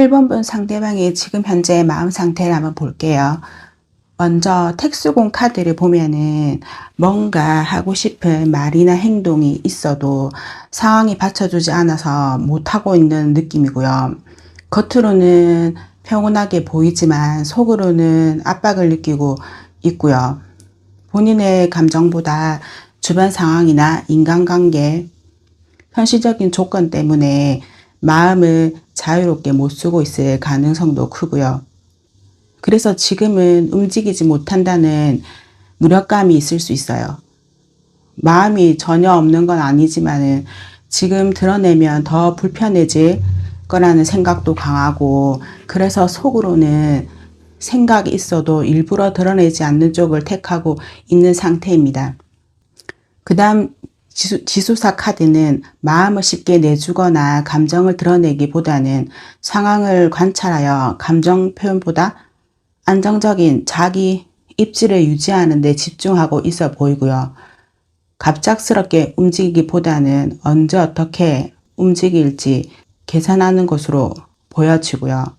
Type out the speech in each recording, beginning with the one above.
1번분 상대방의 지금 현재 마음 상태를 한번 볼게요. 먼저 택수공 카드를 보면은 뭔가 하고 싶은 말이나 행동이 있어도 상황이 받쳐주지 않아서 못하고 있는 느낌이고요. 겉으로는 평온하게 보이지만 속으로는 압박을 느끼고 있고요. 본인의 감정보다 주변 상황이나 인간관계, 현실적인 조건 때문에 마음을 자유롭게 못 쓰고 있을 가능성도 크고요. 그래서 지금은 움직이지 못한다는 무력감이 있을 수 있어요. 마음이 전혀 없는 건 아니지만은 지금 드러내면 더 불편해질 거라는 생각도 강하고, 그래서 속으로는 생각이 있어도 일부러 드러내지 않는 쪽을 택하고 있는 상태입니다. 그 다음 지수사 카드는 마음을 쉽게 내주거나 감정을 드러내기보다는 상황을 관찰하여 감정 표현보다 안정적인 자기 입지를 유지하는 데 집중하고 있어 보이고요. 갑작스럽게 움직이기보다는 언제 어떻게 움직일지 계산하는 것으로 보여지고요.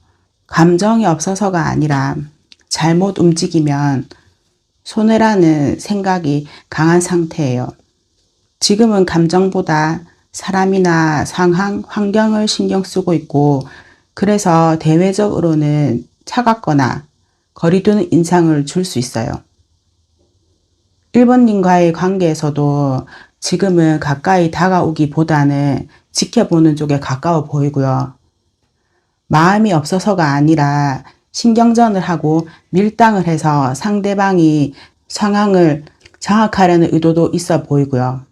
감정이 없어서가 아니라 잘못 움직이면 손해라는 생각이 강한 상태예요. 지금은 감정보다 사람이나 상황, 환경을 신경 쓰고 있고, 그래서 대외적으로는 차갑거나 거리두는 인상을 줄 수 있어요. 1번님과의 관계에서도 지금은 가까이 다가오기보다는 지켜보는 쪽에 가까워 보이고요. 마음이 없어서가 아니라 신경전을 하고 밀당을 해서 상대방이 상황을 장악하려는 의도도 있어 보이고요.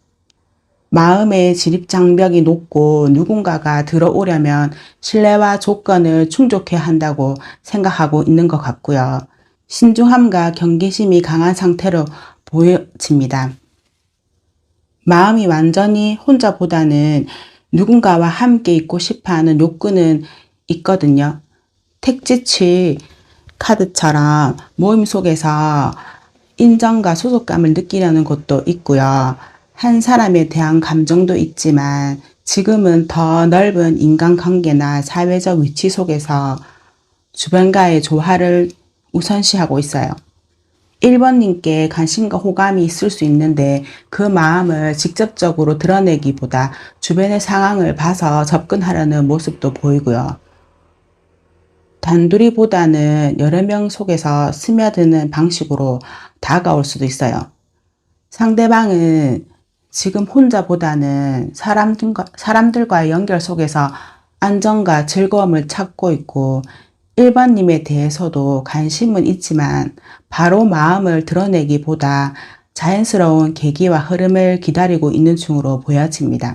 마음의 진입장벽이 높고 누군가가 들어오려면 신뢰와 조건을 충족해야 한다고 생각하고 있는 것 같고요. 신중함과 경계심이 강한 상태로 보여집니다. 마음이 완전히 혼자보다는 누군가와 함께 있고 싶어하는 욕구는 있거든요. 택지치 카드처럼 모임 속에서 인정과 소속감을 느끼려는 것도 있고요. 한 사람에 대한 감정도 있지만 지금은 더 넓은 인간관계나 사회적 위치 속에서 주변과의 조화를 우선시하고 있어요. 1번님께 관심과 호감이 있을 수 있는데 그 마음을 직접적으로 드러내기보다 주변의 상황을 봐서 접근하려는 모습도 보이고요. 단둘이보다는 여러 명 속에서 스며드는 방식으로 다가올 수도 있어요. 상대방은 지금 혼자보다는 사람들과의 연결 속에서 안정과 즐거움을 찾고 있고, 1번님에 대해서도 관심은 있지만 바로 마음을 드러내기보다 자연스러운 계기와 흐름을 기다리고 있는 중으로 보여집니다.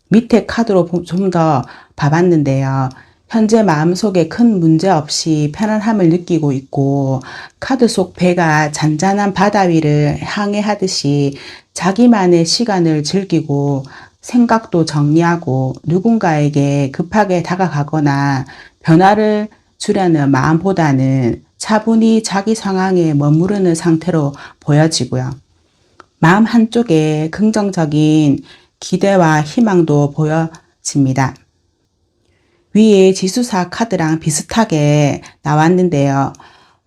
밑에 카드로 좀 더 봐봤는데요. 현재 마음속에 큰 문제 없이 편안함을 느끼고 있고, 카드 속 배가 잔잔한 바다 위를 항해하듯이 자기만의 시간을 즐기고 생각도 정리하고 누군가에게 급하게 다가가거나 변화를 주려는 마음보다는 차분히 자기 상황에 머무르는 상태로 보여지고요. 마음 한쪽에 긍정적인 기대와 희망도 보여집니다. 위에 지수사 카드랑 비슷하게 나왔는데요.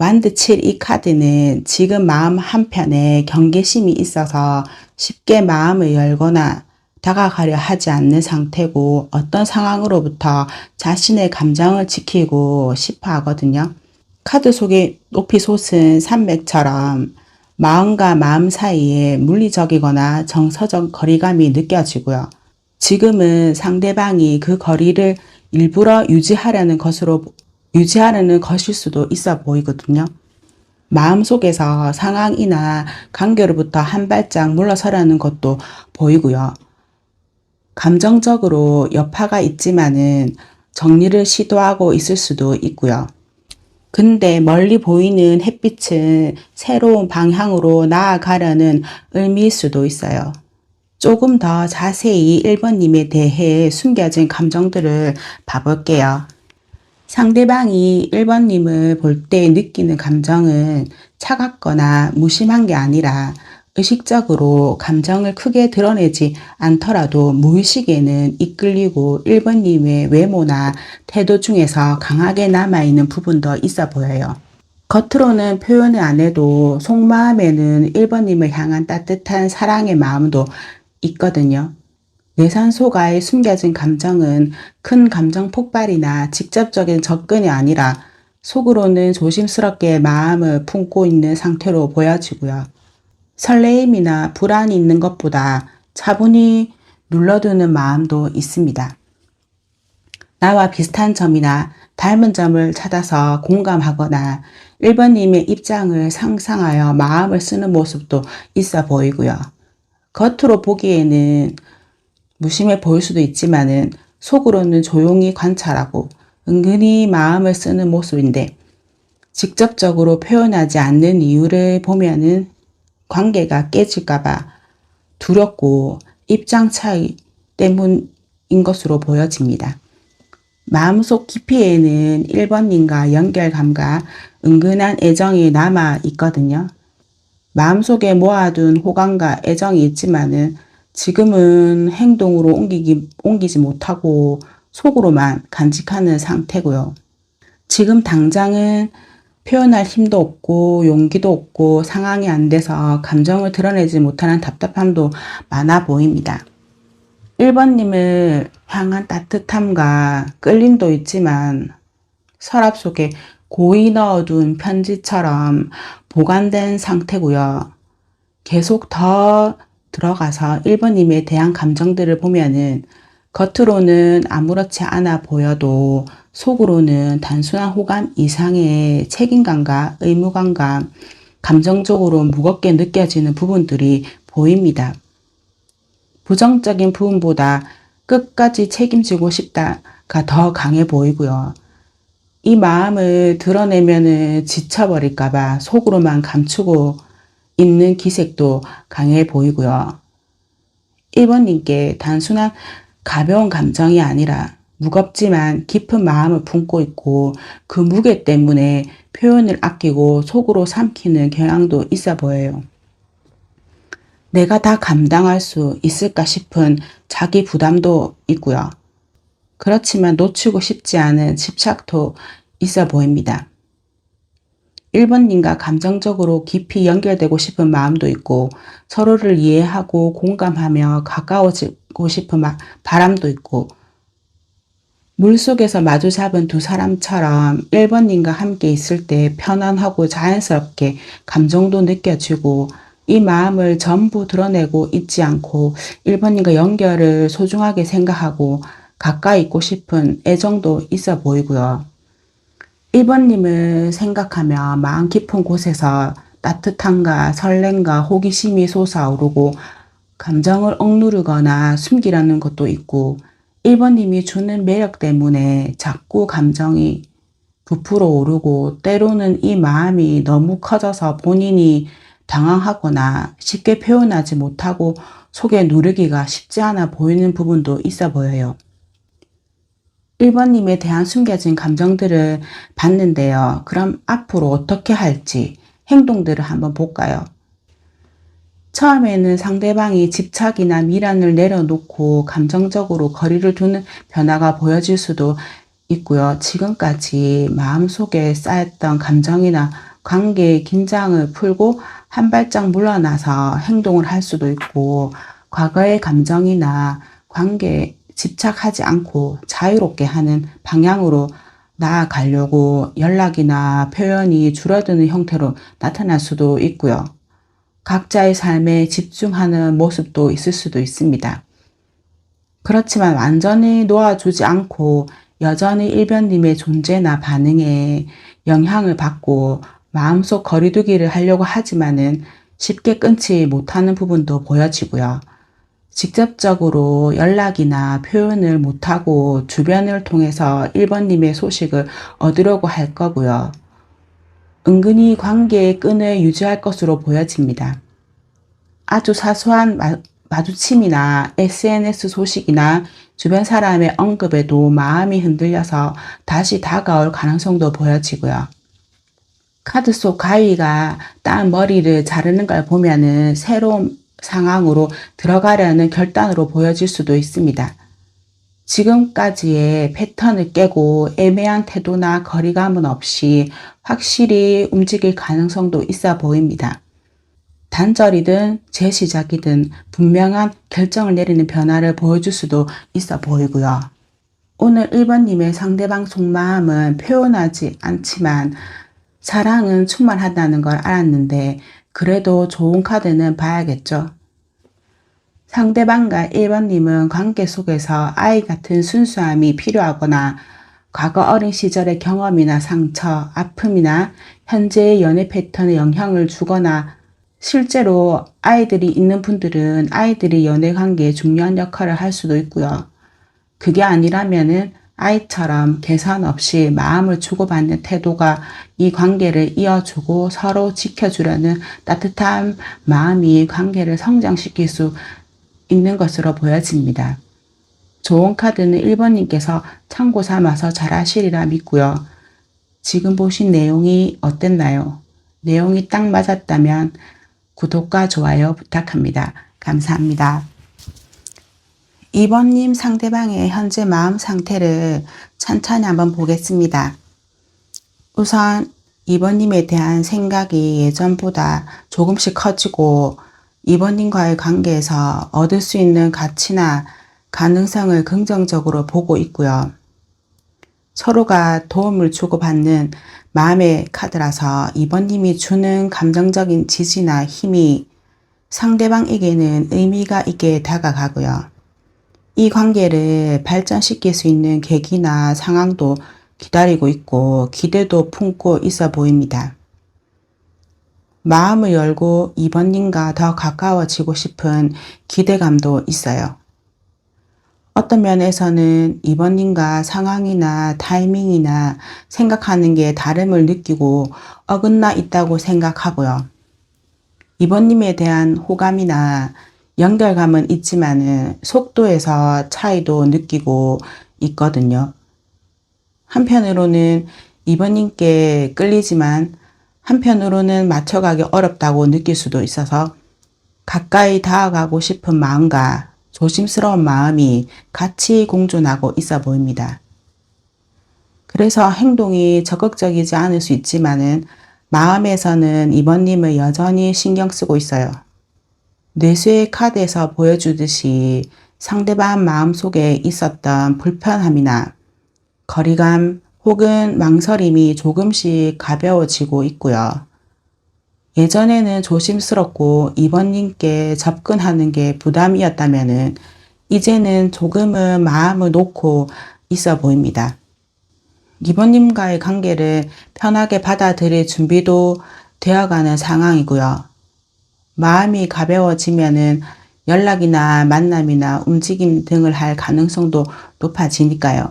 완드 7 이 카드는 지금 마음 한편에 경계심이 있어서 쉽게 마음을 열거나 다가가려 하지 않는 상태고, 어떤 상황으로부터 자신의 감정을 지키고 싶어 하거든요. 카드 속에 높이 솟은 산맥처럼 마음과 마음 사이에 물리적이거나 정서적 거리감이 느껴지고요. 지금은 상대방이 그 거리를 일부러 유지하려는 것일 수도 있어 보이거든요. 마음속에서 상황이나 관계로부터 한 발짝 물러서려는 것도 보이고요. 감정적으로 여파가 있지만은 정리를 시도하고 있을 수도 있고요. 근데 멀리 보이는 햇빛은 새로운 방향으로 나아가려는 의미일 수도 있어요. 조금 더 자세히 1번님에 대해 숨겨진 감정들을 봐볼게요. 상대방이 1번님을 볼 때 느끼는 감정은 차갑거나 무심한 게 아니라 의식적으로 감정을 크게 드러내지 않더라도 무의식에는 이끌리고 1번님의 외모나 태도 중에서 강하게 남아있는 부분도 있어 보여요. 겉으로는 표현을 안 해도 속마음에는 1번님을 향한 따뜻한 사랑의 마음도 있거든요. 내산 속아에 숨겨진 감정은 큰 감정 폭발이나 직접적인 접근이 아니라 속으로는 조심스럽게 마음을 품고 있는 상태로 보여지고요. 설레임이나 불안이 있는 것보다 차분히 눌러두는 마음도 있습니다. 나와 비슷한 점이나 닮은 점을 찾아서 공감하거나 1번님의 입장을 상상하여 마음을 쓰는 모습도 있어 보이고요. 겉으로 보기에는 무심해 보일 수도 있지만은 속으로는 조용히 관찰하고 은근히 마음을 쓰는 모습인데 직접적으로 표현하지 않는 이유를 보면은 관계가 깨질까봐 두렵고 입장 차이 때문인 것으로 보여집니다. 마음속 깊이에는 1번님과 연결감과 은근한 애정이 남아 있거든요. 마음속에 모아둔 호감과 애정이 있지만은 지금은 행동으로 옮기지 못하고 속으로만 간직하는 상태고요. 지금 당장은 표현할 힘도 없고 용기도 없고 상황이 안 돼서 감정을 드러내지 못하는 답답함도 많아 보입니다. 1번님을 향한 따뜻함과 끌림도 있지만 서랍 속에 고이 넣어둔 편지처럼 보관된 상태고요. 계속 더 들어가서 1번님에 대한 감정들을 보면은 겉으로는 아무렇지 않아 보여도 속으로는 단순한 호감 이상의 책임감과 의무감과 감정적으로 무겁게 느껴지는 부분들이 보입니다. 부정적인 부분보다 끝까지 책임지고 싶다가 더 강해 보이고요. 이 마음을 드러내면은 지쳐버릴까봐 속으로만 감추고 있는 기색도 강해 보이고요. 1번님께 단순한 가벼운 감정이 아니라 무겁지만 깊은 마음을 품고 있고 그 무게 때문에 표현을 아끼고 속으로 삼키는 경향도 있어 보여요. 내가 다 감당할 수 있을까 싶은 자기 부담도 있고요. 그렇지만 놓치고 싶지 않은 집착도 있어 보입니다. 1번님과 감정적으로 깊이 연결되고 싶은 마음도 있고 서로를 이해하고 공감하며 가까워지고 싶은 바람도 있고 물속에서 마주 잡은 두 사람처럼 1번님과 함께 있을 때 편안하고 자연스럽게 감정도 느껴지고 이 마음을 전부 드러내고 있지 않고 1번님과 연결을 소중하게 생각하고 가까이 있고 싶은 애정도 있어 보이고요. 1번님을 생각하며 마음 깊은 곳에서 따뜻함과 설렘과 호기심이 솟아오르고 감정을 억누르거나 숨기려는 것도 있고 1번님이 주는 매력 때문에 자꾸 감정이 부풀어 오르고 때로는 이 마음이 너무 커져서 본인이 당황하거나 쉽게 표현하지 못하고 속에 누르기가 쉽지 않아 보이는 부분도 있어 보여요. 1번님에 대한 숨겨진 감정들을 봤는데요. 그럼 앞으로 어떻게 할지 행동들을 한번 볼까요? 처음에는 상대방이 집착이나 미련을 내려놓고 감정적으로 거리를 두는 변화가 보여질 수도 있고요. 지금까지 마음속에 쌓였던 감정이나 관계의 긴장을 풀고 한 발짝 물러나서 행동을 할 수도 있고 과거의 감정이나 관계에 집착하지 않고 자유롭게 하는 방향으로 나아가려고 연락이나 표현이 줄어드는 형태로 나타날 수도 있고요. 각자의 삶에 집중하는 모습도 있을 수도 있습니다. 그렇지만 완전히 놓아주지 않고 여전히 1번님의 존재나 반응에 영향을 받고 마음속 거리두기를 하려고 하지만은 쉽게 끊지 못하는 부분도 보여지고요. 직접적으로 연락이나 표현을 못하고 주변을 통해서 1번님의 소식을 얻으려고 할 거고요. 은근히 관계의 끈을 유지할 것으로 보여집니다. 아주 사소한 마주침이나 SNS 소식이나 주변 사람의 언급에도 마음이 흔들려서 다시 다가올 가능성도 보여지고요. 카드 속 가위가 딴 머리를 자르는 걸 보면은 새로운 상황으로 들어가려는 결단으로 보여질 수도 있습니다. 지금까지의 패턴을 깨고 애매한 태도나 거리감은 없이 확실히 움직일 가능성도 있어 보입니다. 단절이든 재시작이든 분명한 결정을 내리는 변화를 보여줄 수도 있어 보이고요. 오늘 1번님의 상대방 속마음은 표현하지 않지만 사랑은 충만하다는 걸 알았는데 그래도 좋은 카드는 봐야겠죠. 상대방과 1번님은 관계 속에서 아이 같은 순수함이 필요하거나 과거 어린 시절의 경험이나 상처, 아픔이나 현재의 연애 패턴에 영향을 주거나 실제로 아이들이 있는 분들은 아이들이 연애 관계에 중요한 역할을 할 수도 있고요. 그게 아니라면은 아이처럼 계산 없이 마음을 주고받는 태도가 이 관계를 이어주고 서로 지켜주려는 따뜻한 마음이 관계를 성장시킬 수 있는 것으로 보여집니다. 좋은 카드는 1번님께서 참고 삼아서 잘 하시리라 믿고요. 지금 보신 내용이 어땠나요? 내용이 딱 맞았다면 구독과 좋아요 부탁합니다. 감사합니다. 2번님 상대방의 현재 마음 상태를 천천히 한번 보겠습니다. 우선 2번님에 대한 생각이 예전보다 조금씩 커지고 2번님과의 관계에서 얻을 수 있는 가치나 가능성을 긍정적으로 보고 있고요. 서로가 도움을 주고받는 마음의 카드라서 2번님이 주는 감정적인 지지나 힘이 상대방에게는 의미가 있게 다가가고요. 이 관계를 발전시킬 수 있는 계기나 상황도 기다리고 있고 기대도 품고 있어 보입니다. 마음을 열고 2번님과 더 가까워지고 싶은 기대감도 있어요. 어떤 면에서는 2번님과 상황이나 타이밍이나 생각하는 게 다름을 느끼고 어긋나 있다고 생각하고요. 2번님에 대한 호감이나 연결감은 있지만은 속도에서 차이도 느끼고 있거든요. 한편으로는 2번님께 끌리지만 한편으로는 맞춰가기 어렵다고 느낄 수도 있어서 가까이 다가가고 싶은 마음과 조심스러운 마음이 같이 공존하고 있어 보입니다. 그래서 행동이 적극적이지 않을 수 있지만은 마음에서는 2번님을 여전히 신경 쓰고 있어요. 뇌수의 카드에서 보여주듯이 상대방 마음속에 있었던 불편함이나 거리감 혹은 망설임이 조금씩 가벼워지고 있고요. 예전에는 조심스럽고 2번님께 접근하는 게 부담이었다면은 이제는 조금은 마음을 놓고 있어 보입니다. 2번님과의 관계를 편하게 받아들일 준비도 되어가는 상황이고요. 마음이 가벼워지면은 연락이나 만남이나 움직임 등을 할 가능성도 높아지니까요.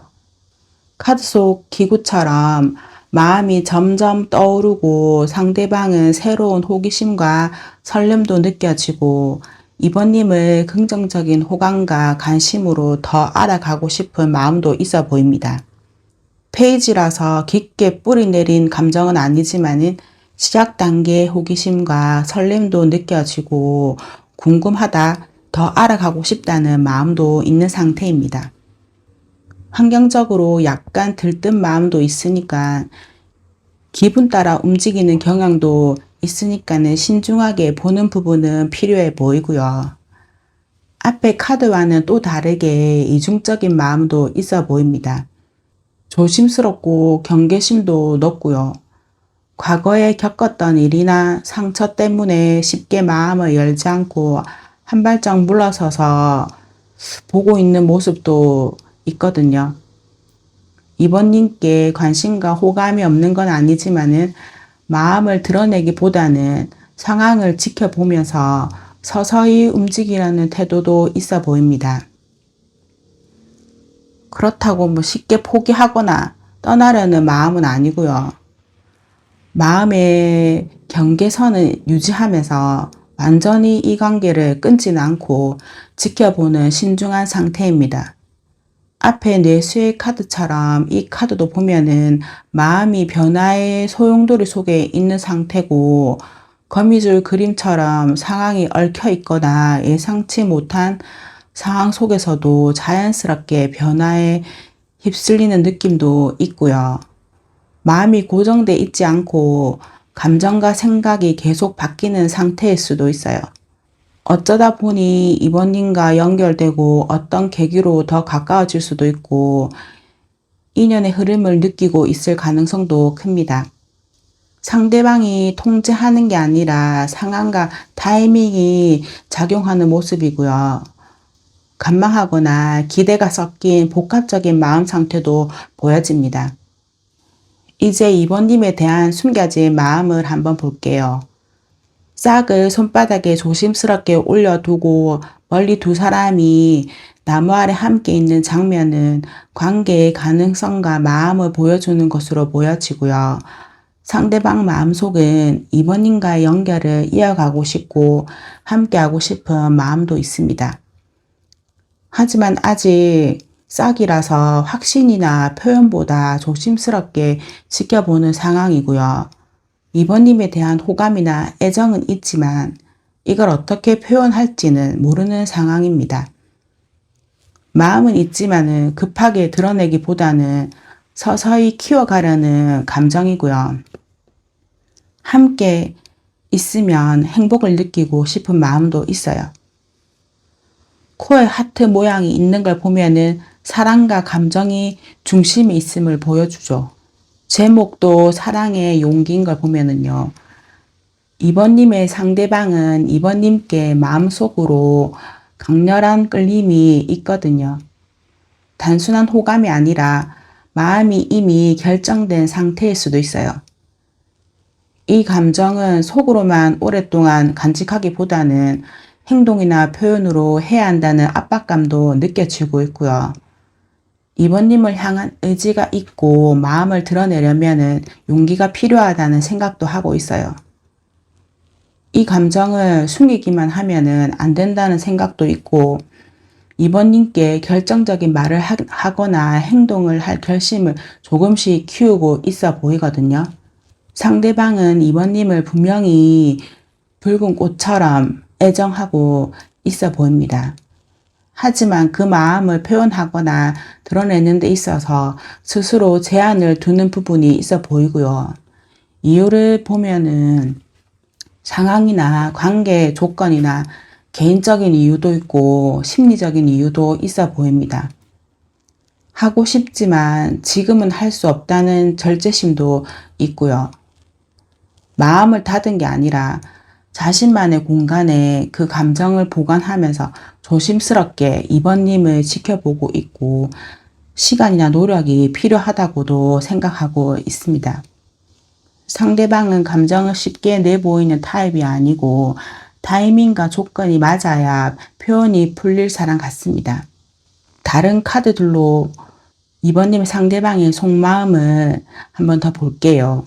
카드 속 기구처럼 마음이 점점 떠오르고 상대방은 새로운 호기심과 설렘도 느껴지고 2번님을 긍정적인 호감과 관심으로 더 알아가고 싶은 마음도 있어 보입니다. 페이지라서 깊게 뿌리 내린 감정은 아니지만은 시작 단계의 호기심과 설렘도 느껴지고 궁금하다, 더 알아가고 싶다는 마음도 있는 상태입니다. 환경적으로 약간 들뜬 마음도 있으니까 기분 따라 움직이는 경향도 있으니까는 신중하게 보는 부분은 필요해 보이고요. 앞에 카드와는 또 다르게 이중적인 마음도 있어 보입니다. 조심스럽고 경계심도 높고요. 과거에 겪었던 일이나 상처 때문에 쉽게 마음을 열지 않고 한 발짝 물러서서 보고 있는 모습도 있거든요. 2번님께 관심과 호감이 없는 건 아니지만은 마음을 드러내기보다는 상황을 지켜보면서 서서히 움직이려는 태도도 있어 보입니다. 그렇다고 뭐 쉽게 포기하거나 떠나려는 마음은 아니고요. 마음의 경계선을 유지하면서 완전히 이 관계를 끊지는 않고 지켜보는 신중한 상태입니다. 앞에 뇌수의 카드처럼 이 카드도 보면은 마음이 변화의 소용돌이 속에 있는 상태고, 거미줄 그림처럼 상황이 얽혀 있거나 예상치 못한 상황 속에서도 자연스럽게 변화에 휩쓸리는 느낌도 있고요. 마음이 고정돼 있지 않고 감정과 생각이 계속 바뀌는 상태일 수도 있어요. 어쩌다 보니 이번님과 연결되고 어떤 계기로 더 가까워질 수도 있고 인연의 흐름을 느끼고 있을 가능성도 큽니다. 상대방이 통제하는 게 아니라 상황과 타이밍이 작용하는 모습이고요. 간망하거나 기대가 섞인 복합적인 마음 상태도 보여집니다. 이제 이번님에 대한 숨겨진 마음을 한번 볼게요. 싹을 손바닥에 조심스럽게 올려두고 멀리 두 사람이 나무 아래 함께 있는 장면은 관계의 가능성과 마음을 보여주는 것으로 보여지고요. 상대방 마음속은 이번님과의 연결을 이어가고 싶고 함께하고 싶은 마음도 있습니다. 하지만 아직 싹이라서 확신이나 표현보다 조심스럽게 지켜보는 상황이고요. 이번님에 대한 호감이나 애정은 있지만 이걸 어떻게 표현할지는 모르는 상황입니다. 마음은 있지만은 급하게 드러내기보다는 서서히 키워가려는 감정이고요. 함께 있으면 행복을 느끼고 싶은 마음도 있어요. 코에 하트 모양이 있는 걸 보면은 사랑과 감정이 중심에 있음을 보여주죠. 제목도 사랑의 용기인 걸 보면은요. 이번님의 상대방은 이번님께 마음속으로 강렬한 끌림이 있거든요. 단순한 호감이 아니라 마음이 이미 결정된 상태일 수도 있어요. 이 감정은 속으로만 오랫동안 간직하기보다는 행동이나 표현으로 해야 한다는 압박감도 느껴지고 있고요. 이번님을 향한 의지가 있고 마음을 드러내려면 용기가 필요하다는 생각도 하고 있어요. 이 감정을 숨기기만 하면은 안 된다는 생각도 있고 이번님께 결정적인 말을 하거나 행동을 할 결심을 조금씩 키우고 있어 보이거든요. 상대방은 이번님을 분명히 붉은 꽃처럼 애정하고 있어 보입니다. 하지만 그 마음을 표현하거나 드러내는 데 있어서 스스로 제한을 두는 부분이 있어 보이고요. 이유를 보면은 상황이나 관계 조건이나 개인적인 이유도 있고 심리적인 이유도 있어 보입니다. 하고 싶지만 지금은 할 수 없다는 절제심도 있고요. 마음을 닫은 게 아니라 자신만의 공간에 그 감정을 보관하면서 조심스럽게 이번님을 지켜보고 있고 시간이나 노력이 필요하다고도 생각하고 있습니다. 상대방은 감정을 쉽게 내보이는 타입이 아니고 타이밍과 조건이 맞아야 표현이 풀릴 사람 같습니다. 다른 카드들로 이번님 상대방의 속마음을 한번 더 볼게요.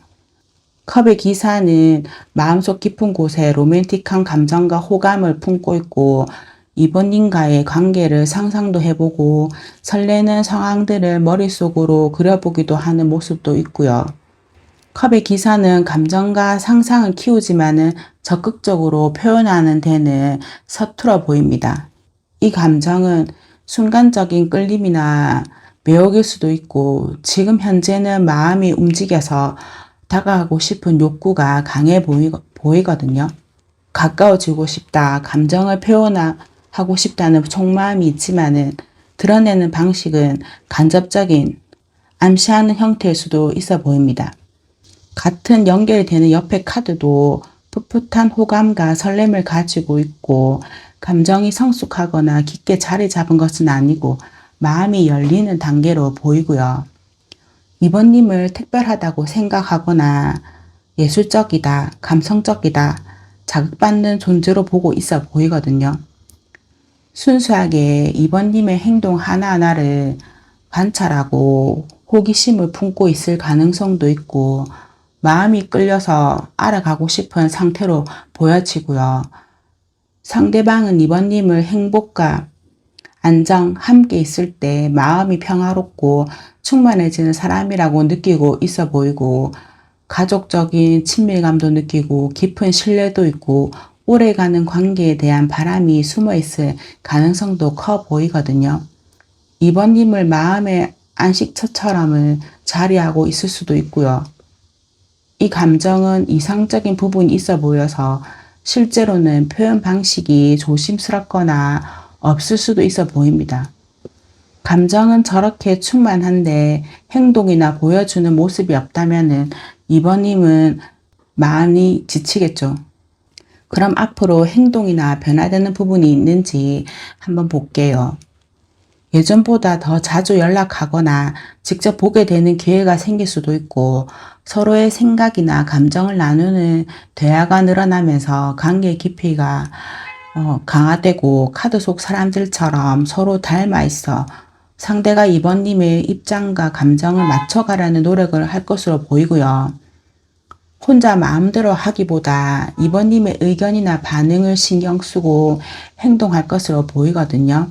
컵의 기사는 마음속 깊은 곳에 로맨틱한 감정과 호감을 품고 있고 이번님과의 관계를 상상도 해보고 설레는 상황들을 머릿속으로 그려보기도 하는 모습도 있고요. 컵의 기사는 감정과 상상을 키우지만은 적극적으로 표현하는 데는 서툴어 보입니다. 이 감정은 순간적인 끌림이나 매혹일 수도 있고 지금 현재는 마음이 움직여서 다가가고 싶은 욕구가 강해 보이거든요. 가까워지고 싶다, 감정을 표현하고 싶다는 속마음이 있지만은 드러내는 방식은 간접적인 암시하는 형태일 수도 있어 보입니다. 같은 연결이 되는 옆에 카드도 풋풋한 호감과 설렘을 가지고 있고 감정이 성숙하거나 깊게 자리 잡은 것은 아니고 마음이 열리는 단계로 보이고요. 이번님을 특별하다고 생각하거나 예술적이다, 감성적이다, 자극받는 존재로 보고 있어 보이거든요. 순수하게 이번님의 행동 하나하나를 관찰하고 호기심을 품고 있을 가능성도 있고 마음이 끌려서 알아가고 싶은 상태로 보여지고요. 상대방은 이번님을 행복과 안정, 함께 있을 때 마음이 평화롭고 충만해지는 사람이라고 느끼고 있어 보이고 가족적인 친밀감도 느끼고 깊은 신뢰도 있고 오래가는 관계에 대한 바람이 숨어 있을 가능성도 커 보이거든요. 이번님을 마음의 안식처처럼은 자리하고 있을 수도 있고요. 이 감정은 이상적인 부분이 있어 보여서 실제로는 표현 방식이 조심스럽거나 없을 수도 있어 보입니다. 감정은 저렇게 충만한데 행동이나 보여주는 모습이 없다면은 이번님은 많이 지치겠죠. 그럼 앞으로 행동이나 변화되는 부분이 있는지 한번 볼게요. 예전보다 더 자주 연락하거나 직접 보게 되는 기회가 생길 수도 있고 서로의 생각이나 감정을 나누는 대화가 늘어나면서 관계의 깊이가 강화되고 카드 속 사람들처럼 서로 닮아 있어 상대가 이번님의 입장과 감정을 맞춰가려는 노력을 할 것으로 보이고요. 혼자 마음대로 하기보다 이번님의 의견이나 반응을 신경 쓰고 행동할 것으로 보이거든요.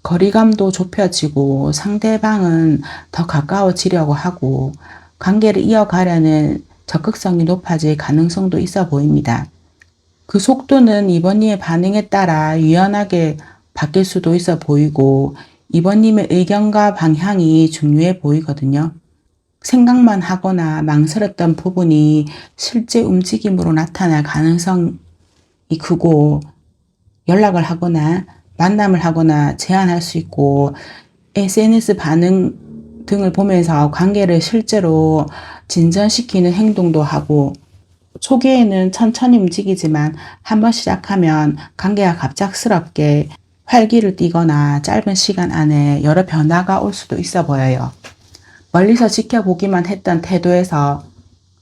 거리감도 좁혀지고 상대방은 더 가까워지려고 하고 관계를 이어가려는 적극성이 높아질 가능성도 있어 보입니다. 그 속도는 이번님의 반응에 따라 유연하게 바뀔 수도 있어 보이고 이번님의 의견과 방향이 중요해 보이거든요. 생각만 하거나 망설였던 부분이 실제 움직임으로 나타날 가능성이 크고 연락을 하거나 만남을 하거나 제안할 수 있고 SNS 반응 등을 보면서 관계를 실제로 진전시키는 행동도 하고 초기에는 천천히 움직이지만 한번 시작하면 관계가 갑작스럽게 활기를 띠거나 짧은 시간 안에 여러 변화가 올 수도 있어 보여요. 멀리서 지켜보기만 했던 태도에서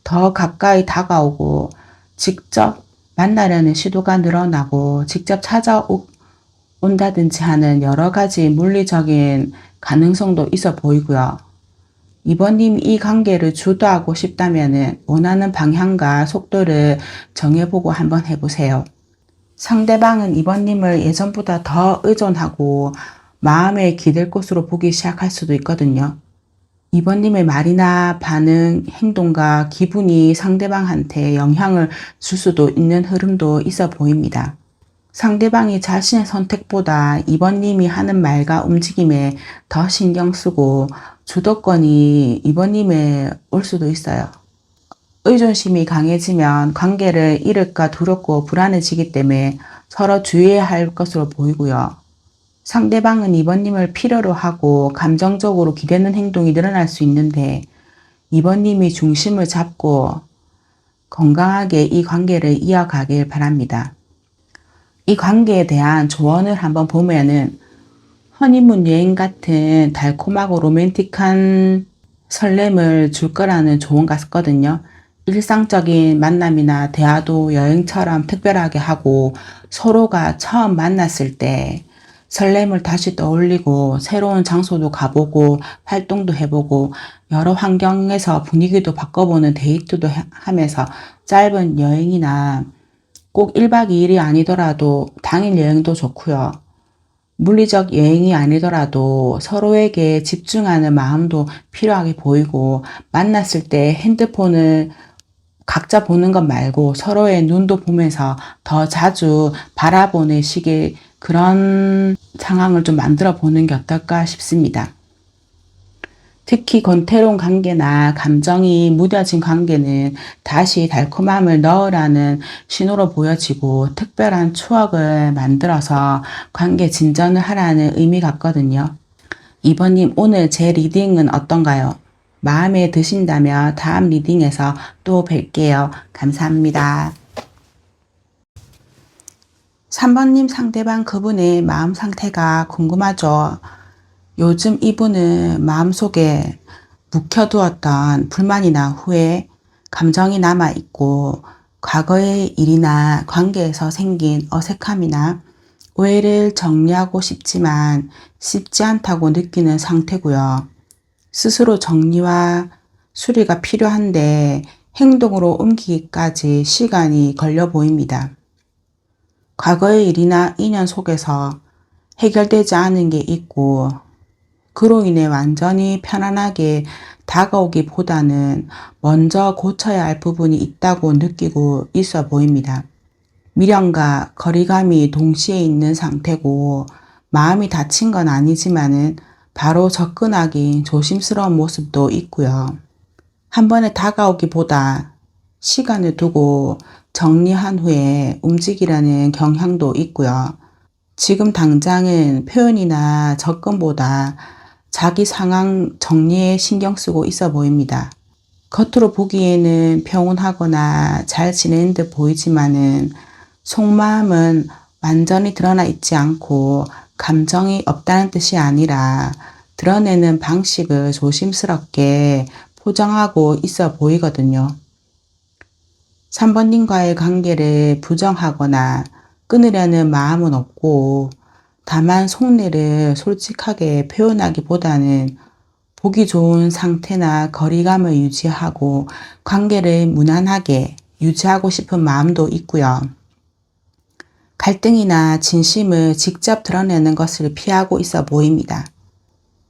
더 가까이 다가오고 직접 만나려는 시도가 늘어나고 직접 찾아온다든지 하는 여러 가지 물리적인 가능성도 있어 보이고요. 이번님 이 관계를 주도하고 싶다면 원하는 방향과 속도를 정해보고 한번 해보세요. 상대방은 이번님을 예전보다 더 의존하고 마음에 기댈 것으로 보기 시작할 수도 있거든요. 이번님의 말이나 반응, 행동과 기분이 상대방한테 영향을 줄 수도 있는 흐름도 있어 보입니다. 상대방이 자신의 선택보다 이번님이 하는 말과 움직임에 더 신경 쓰고 주도권이 이번님에 올 수도 있어요. 의존심이 강해지면 관계를 잃을까 두렵고 불안해지기 때문에 서로 주의해야 할 것으로 보이고요. 상대방은 이번님을 필요로 하고 감정적으로 기대는 행동이 늘어날 수 있는데 이번님이 중심을 잡고 건강하게 이 관계를 이어가길 바랍니다. 이 관계에 대한 조언을 한번 보면은 허니문 여행 같은 달콤하고 로맨틱한 설렘을 줄 거라는 조언 같거든요. 일상적인 만남이나 대화도 여행처럼 특별하게 하고 서로가 처음 만났을 때 설렘을 다시 떠올리고 새로운 장소도 가보고 활동도 해보고 여러 환경에서 분위기도 바꿔보는 데이트도 하면서 짧은 여행이나 꼭 1박 2일이 아니더라도 당일 여행도 좋고요. 물리적 여행이 아니더라도 서로에게 집중하는 마음도 필요하게 보이고 만났을 때 핸드폰을 각자 보는 것 말고 서로의 눈도 보면서 더 자주 바라보는 식의 그런 상황을 좀 만들어 보는 게 어떨까 싶습니다. 특히 권태로운 관계나 감정이 무뎌진 관계는 다시 달콤함을 넣으라는 신호로 보여지고 특별한 추억을 만들어서 관계 진전을 하라는 의미 같거든요. 이번님 오늘 제 리딩은 어떤가요? 마음에 드신다면 다음 리딩에서 또 뵐게요. 감사합니다. 3번님 상대방 그분의 마음 상태가 궁금하죠? 요즘 이분은 마음속에 묵혀두었던 불만이나 후회, 감정이 남아있고 과거의 일이나 관계에서 생긴 어색함이나 오해를 정리하고 싶지만 쉽지 않다고 느끼는 상태고요. 스스로 정리와 수리가 필요한데 행동으로 옮기기까지 시간이 걸려 보입니다. 과거의 일이나 인연 속에서 해결되지 않은 게 있고 그로 인해 완전히 편안하게 다가오기보다는 먼저 고쳐야 할 부분이 있다고 느끼고 있어 보입니다. 미련과 거리감이 동시에 있는 상태고 마음이 다친 건 아니지만은 바로 접근하기 조심스러운 모습도 있고요. 한 번에 다가오기보다 시간을 두고 정리한 후에 움직이라는 경향도 있고요. 지금 당장은 표현이나 접근보다 자기 상황 정리에 신경 쓰고 있어 보입니다. 겉으로 보기에는 평온하거나 잘 지내는 듯 보이지만은 속마음은 완전히 드러나 있지 않고 감정이 없다는 뜻이 아니라 드러내는 방식을 조심스럽게 포장하고 있어 보이거든요. 3번님과의 관계를 부정하거나 끊으려는 마음은 없고 다만 속내를 솔직하게 표현하기보다는 보기 좋은 상태나 거리감을 유지하고 관계를 무난하게 유지하고 싶은 마음도 있고요. 갈등이나 진심을 직접 드러내는 것을 피하고 있어 보입니다.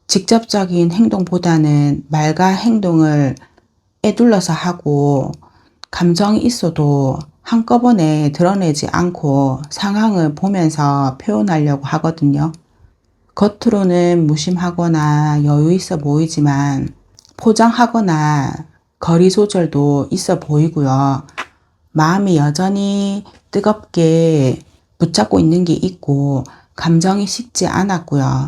직접적인 행동보다는 말과 행동을 에둘러서 하고 감정이 있어도 한꺼번에 드러내지 않고 상황을 보면서 표현하려고 하거든요. 겉으로는 무심하거나 여유 있어 보이지만 포장하거나 거리 조절도 있어 보이고요. 마음이 여전히 뜨겁게 붙잡고 있는 게 있고 감정이 식지 않았고요.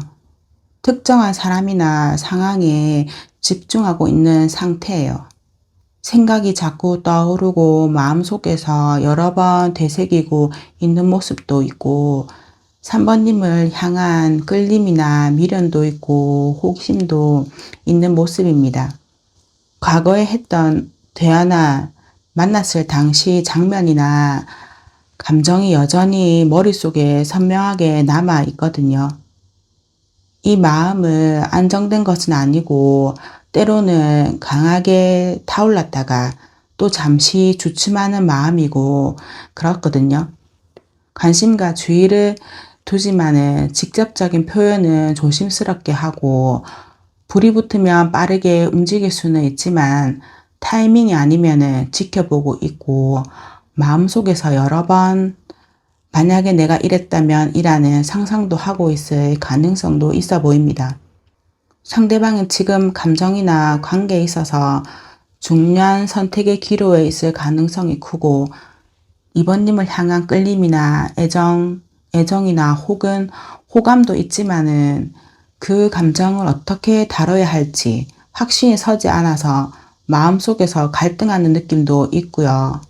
특정한 사람이나 상황에 집중하고 있는 상태예요. 생각이 자꾸 떠오르고 마음속에서 여러 번 되새기고 있는 모습도 있고 3번님을 향한 끌림이나 미련도 있고 호기심도 있는 모습입니다. 과거에 했던 대화나 만났을 당시 장면이나 감정이 여전히 머릿속에 선명하게 남아 있거든요. 이 마음은 안정된 것은 아니고 때로는 강하게 타올랐다가 또 잠시 주춤하는 마음이고 그렇거든요. 관심과 주의를 두지만은 직접적인 표현은 조심스럽게 하고 불이 붙으면 빠르게 움직일 수는 있지만 타이밍이 아니면은 지켜보고 있고 마음속에서 여러 번 만약에 내가 이랬다면 이라는 상상도 하고 있을 가능성도 있어 보입니다. 상대방은 지금 감정이나 관계에 있어서 중요한 선택의 기로에 있을 가능성이 크고 이번님을 향한 끌림이나 애정이나 혹은 호감도 있지만은 그 감정을 어떻게 다뤄야 할지 확신이 서지 않아서 마음속에서 갈등하는 느낌도 있고요.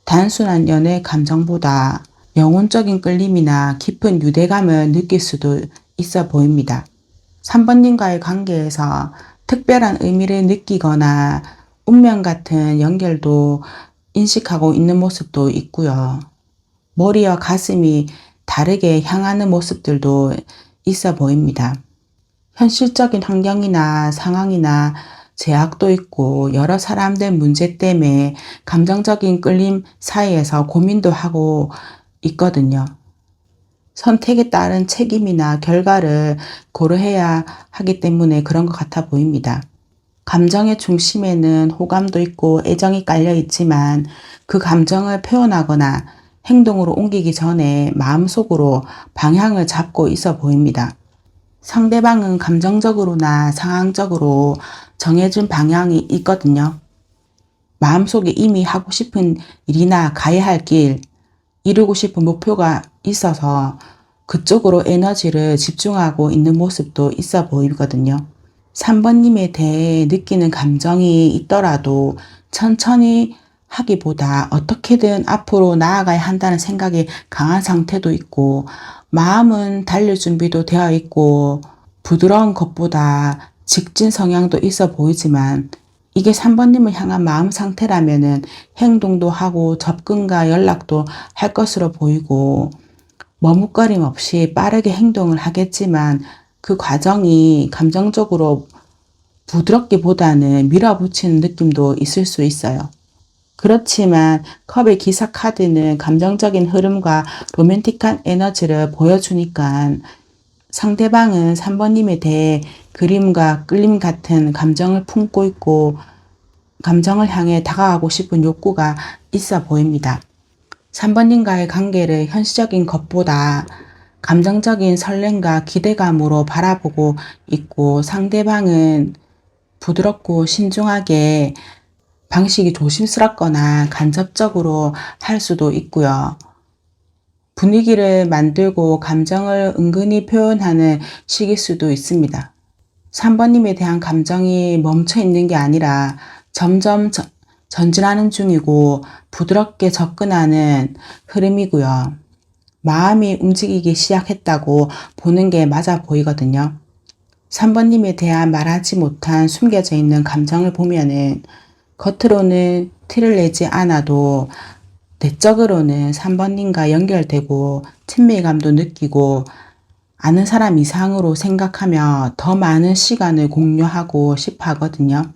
단순한 연애 감정보다 영혼적인 끌림이나 깊은 유대감을 느낄 수도 있어 보입니다. 3번님과의 관계에서 특별한 의미를 느끼거나 운명 같은 연결도 인식하고 있는 모습도 있고요. 머리와 가슴이 다르게 향하는 모습들도 있어 보입니다. 현실적인 환경이나 상황이나 제약도 있고 여러 사람들 문제 때문에 감정적인 끌림 사이에서 고민도 하고 있거든요. 선택에 따른 책임이나 결과를 고려해야 하기 때문에 그런 것 같아 보입니다. 감정의 중심에는 호감도 있고 애정이 깔려 있지만 그 감정을 표현하거나 행동으로 옮기기 전에 마음속으로 방향을 잡고 있어 보입니다. 상대방은 감정적으로나 상황적으로 정해진 방향이 있거든요. 마음속에 이미 하고 싶은 일이나 가야 할 길, 이루고 싶은 목표가 있어서 그쪽으로 에너지를 집중하고 있는 모습도 있어 보이거든요. 3번님에 대해 느끼는 감정이 있더라도 천천히 하기보다 어떻게든 앞으로 나아가야 한다는 생각이 강한 상태도 있고 마음은 달릴 준비도 되어 있고 부드러운 것보다 직진 성향도 있어 보이지만 이게 3번님을 향한 마음 상태라면은 행동도 하고 접근과 연락도 할 것으로 보이고 머뭇거림 없이 빠르게 행동을 하겠지만 그 과정이 감정적으로 부드럽기보다는 밀어붙이는 느낌도 있을 수 있어요. 그렇지만 컵의 기사 카드는 감정적인 흐름과 로맨틱한 에너지를 보여주니까 상대방은 3번님에 대해 그림과 끌림 같은 감정을 품고 있고 감정을 향해 다가가고 싶은 욕구가 있어 보입니다. 3번님과의 관계를 현실적인 것보다 감정적인 설렘과 기대감으로 바라보고 있고 상대방은 부드럽고 신중하게 방식이 조심스럽거나 간접적으로 할 수도 있고요. 분위기를 만들고 감정을 은근히 표현하는 식일 수도 있습니다. 3번님에 대한 감정이 멈춰 있는 게 아니라 점점 전진하는 중이고 부드럽게 접근하는 흐름이고요. 마음이 움직이기 시작했다고 보는 게 맞아 보이거든요. 3번님에 대한 말하지 못한 숨겨져 있는 감정을 보면은 겉으로는 티를 내지 않아도 내적으로는 3번님과 연결되고 친밀감도 느끼고 아는 사람 이상으로 생각하며 더 많은 시간을 공유하고 싶어 하거든요.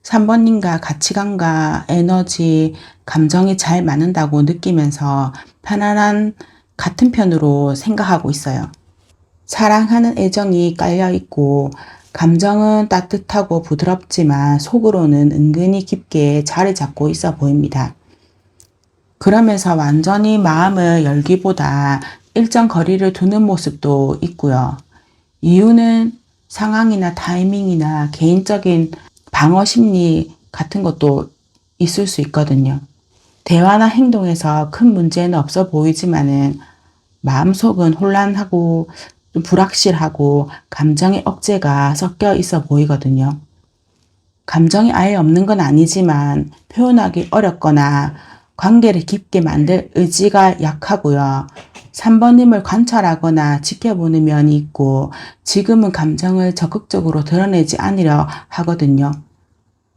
3번님과 가치관과 에너지, 감정이 잘 맞는다고 느끼면서 편안한 같은 편으로 생각하고 있어요. 사랑하는 애정이 깔려 있고 감정은 따뜻하고 부드럽지만 속으로는 은근히 깊게 자리 잡고 있어 보입니다. 그러면서 완전히 마음을 열기보다 일정 거리를 두는 모습도 있고요. 이유는 상황이나 타이밍이나 개인적인 방어 심리 같은 것도 있을 수 있거든요. 대화나 행동에서 큰 문제는 없어 보이지만은 마음속은 혼란하고 좀 불확실하고 감정의 억제가 섞여 있어 보이거든요. 감정이 아예 없는 건 아니지만 표현하기 어렵거나 관계를 깊게 만들 의지가 약하고요. 3번님을 관찰하거나 지켜보는 면이 있고 지금은 감정을 적극적으로 드러내지 않으려 하거든요.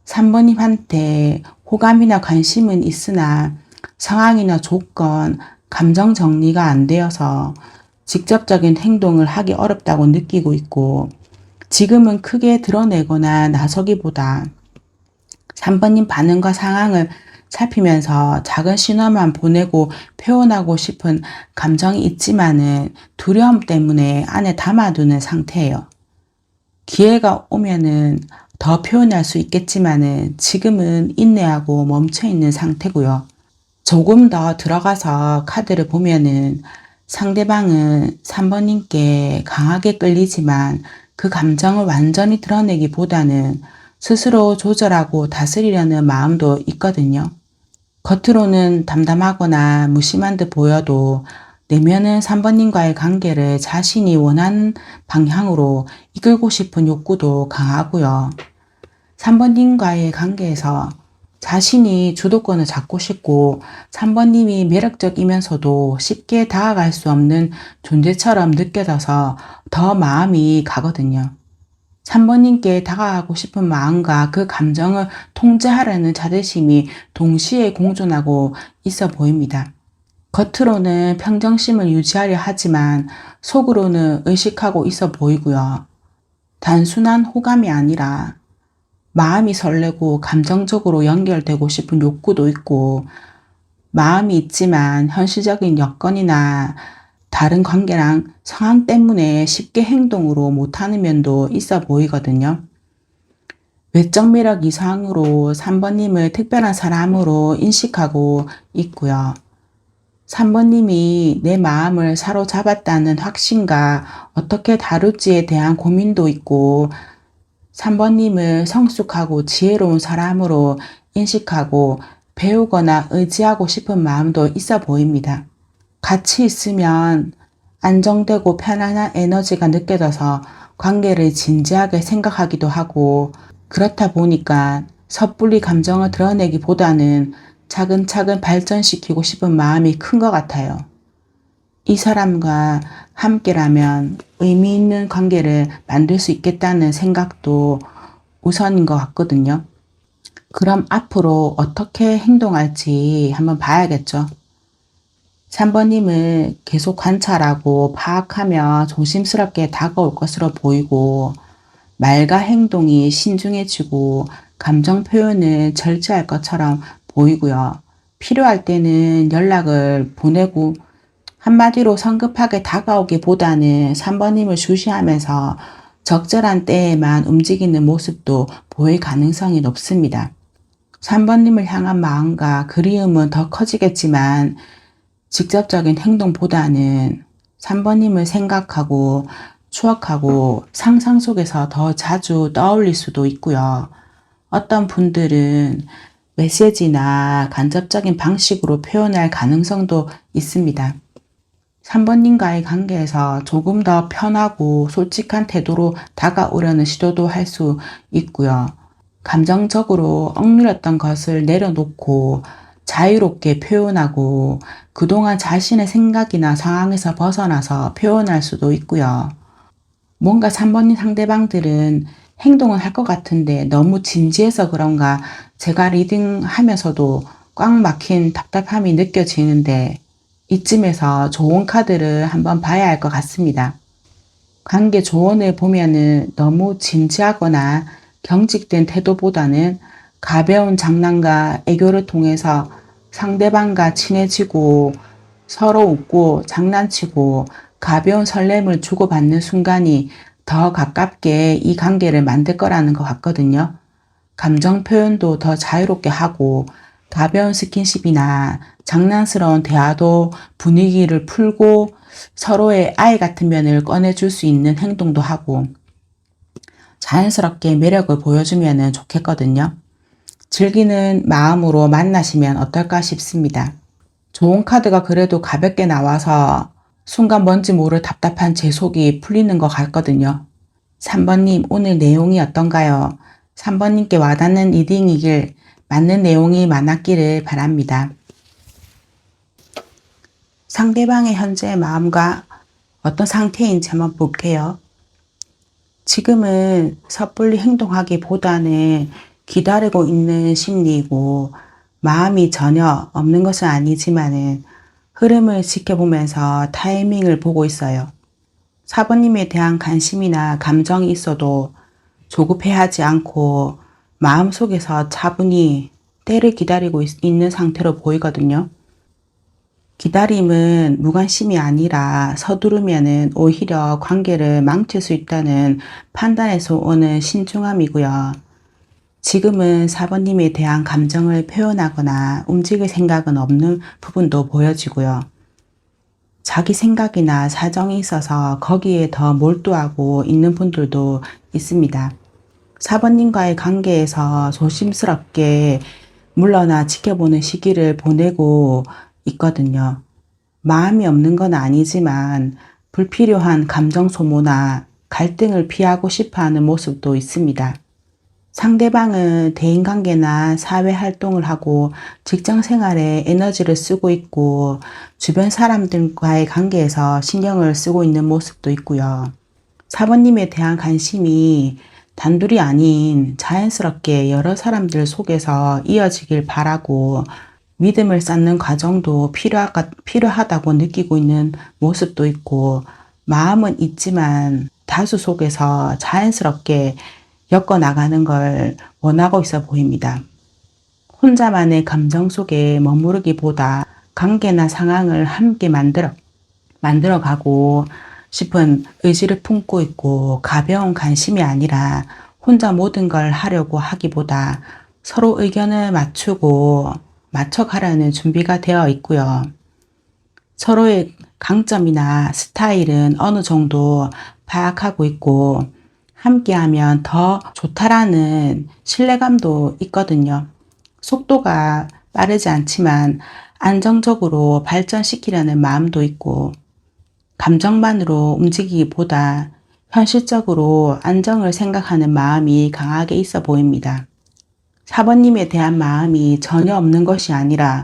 3번님한테 호감이나 관심은 있으나 상황이나 조건, 감정 정리가 안 되어서 직접적인 행동을 하기 어렵다고 느끼고 있고 지금은 크게 드러내거나 나서기보다 3번님 반응과 상황을 살피면서 작은 신호만 보내고 표현하고 싶은 감정이 있지만은 두려움 때문에 안에 담아두는 상태예요. 기회가 오면은 더 표현할 수 있겠지만은 지금은 인내하고 멈춰있는 상태고요. 조금 더 들어가서 카드를 보면은 상대방은 3번님께 강하게 끌리지만 그 감정을 완전히 드러내기보다는 스스로 조절하고 다스리려는 마음도 있거든요. 겉으로는 담담하거나 무심한 듯 보여도 내면은 3번님과의 관계를 자신이 원하는 방향으로 이끌고 싶은 욕구도 강하고요. 3번님과의 관계에서 자신이 주도권을 잡고 싶고 3번님이 매력적이면서도 쉽게 다가갈 수 없는 존재처럼 느껴져서 더 마음이 가거든요. 3번님께 다가가고 싶은 마음과 그 감정을 통제하려는 자존심이 동시에 공존하고 있어 보입니다. 겉으로는 평정심을 유지하려 하지만 속으로는 의식하고 있어 보이고요. 단순한 호감이 아니라 마음이 설레고 감정적으로 연결되고 싶은 욕구도 있고 마음이 있지만 현실적인 여건이나 다른 관계랑 상황 때문에 쉽게 행동으로 못하는 면도 있어 보이거든요. 외적 매력 이상으로 3번님을 특별한 사람으로 인식하고 있고요. 3번님이 내 마음을 사로잡았다는 확신과 어떻게 다룰지에 대한 고민도 있고 3번님을 성숙하고 지혜로운 사람으로 인식하고 배우거나 의지하고 싶은 마음도 있어 보입니다. 같이 있으면 안정되고 편안한 에너지가 느껴져서 관계를 진지하게 생각하기도 하고 그렇다 보니까 섣불리 감정을 드러내기보다는 차근차근 발전시키고 싶은 마음이 큰 것 같아요. 이 사람과 함께라면 의미 있는 관계를 만들 수 있겠다는 생각도 우선인 것 같거든요. 그럼 앞으로 어떻게 행동할지 한번 봐야겠죠. 3번님을 계속 관찰하고 파악하며 조심스럽게 다가올 것으로 보이고 말과 행동이 신중해지고 감정 표현을 절제할 것처럼 보이고요. 필요할 때는 연락을 보내고 한마디로 성급하게 다가오기보다는 3번님을 주시하면서 적절한 때에만 움직이는 모습도 보일 가능성이 높습니다. 3번님을 향한 마음과 그리움은 더 커지겠지만 직접적인 행동보다는 3번님을 생각하고 추억하고 상상 속에서 더 자주 떠올릴 수도 있고요. 어떤 분들은 메시지나 간접적인 방식으로 표현할 가능성도 있습니다. 3번님과의 관계에서 조금 더 편하고 솔직한 태도로 다가오려는 시도도 할 수 있고요. 감정적으로 억눌렸던 것을 내려놓고 자유롭게 표현하고 그동안 자신의 생각이나 상황에서 벗어나서 표현할 수도 있고요. 뭔가 3번님 상대방들은 행동을 할 것 같은데 너무 진지해서 그런가 제가 리딩하면서도 꽉 막힌 답답함이 느껴지는데 이쯤에서 조언 카드를 한번 봐야 할 것 같습니다. 관계 조언을 보면은 너무 진지하거나 경직된 태도보다는 가벼운 장난과 애교를 통해서 상대방과 친해지고 서로 웃고 장난치고 가벼운 설렘을 주고받는 순간이 더 가깝게 이 관계를 만들 거라는 것 같거든요. 감정 표현도 더 자유롭게 하고 가벼운 스킨십이나 장난스러운 대화도 분위기를 풀고 서로의 아이 같은 면을 꺼내줄 수 있는 행동도 하고 자연스럽게 매력을 보여주면 좋겠거든요. 즐기는 마음으로 만나시면 어떨까 싶습니다. 좋은 카드가 그래도 가볍게 나와서 순간 뭔지 모를 답답한 제 속이 풀리는 것 같거든요. 3번님 오늘 내용이 어떤가요? 3번님께 와닿는 리딩이길 맞는 내용이 많았기를 바랍니다. 상대방의 현재 마음과 어떤 상태인지 한번 볼게요. 지금은 섣불리 행동하기보다는 기다리고 있는 심리이고 마음이 전혀 없는 것은 아니지만은 흐름을 지켜보면서 타이밍을 보고 있어요. 4번님에 대한 관심이나 감정이 있어도 조급해하지 않고 마음속에서 차분히 때를 기다리고 있는 상태로 보이거든요. 기다림은 무관심이 아니라 서두르면은 오히려 관계를 망칠 수 있다는 판단에서 오는 신중함이고요. 지금은 4번님에 대한 감정을 표현하거나 움직일 생각은 없는 부분도 보여지고요. 자기 생각이나 사정이 있어서 거기에 더 몰두하고 있는 분들도 있습니다. 4번님과의 관계에서 조심스럽게 물러나 지켜보는 시기를 보내고 있거든요. 마음이 없는 건 아니지만 불필요한 감정 소모나 갈등을 피하고 싶어하는 모습도 있습니다. 상대방은 대인관계나 사회활동을 하고 직장생활에 에너지를 쓰고 있고 주변 사람들과의 관계에서 신경을 쓰고 있는 모습도 있고요. 4번님에 대한 관심이 단둘이 아닌 자연스럽게 여러 사람들 속에서 이어지길 바라고 믿음을 쌓는 과정도 필요하다고 느끼고 있는 모습도 있고 마음은 있지만 다수 속에서 자연스럽게 엮어나가는 걸 원하고 있어 보입니다. 혼자만의 감정 속에 머무르기보다 관계나 상황을 함께 만들어가고 싶은 의지를 품고 있고 가벼운 관심이 아니라 혼자 모든 걸 하려고 하기보다 서로 의견을 맞춰가려는 준비가 되어 있고요. 서로의 강점이나 스타일은 어느 정도 파악하고 있고 함께하면 더 좋다라는 신뢰감도 있거든요. 속도가 빠르지 않지만 안정적으로 발전시키려는 마음도 있고 감정만으로 움직이기보다 현실적으로 안정을 생각하는 마음이 강하게 있어 보입니다. 4번님에 대한 마음이 전혀 없는 것이 아니라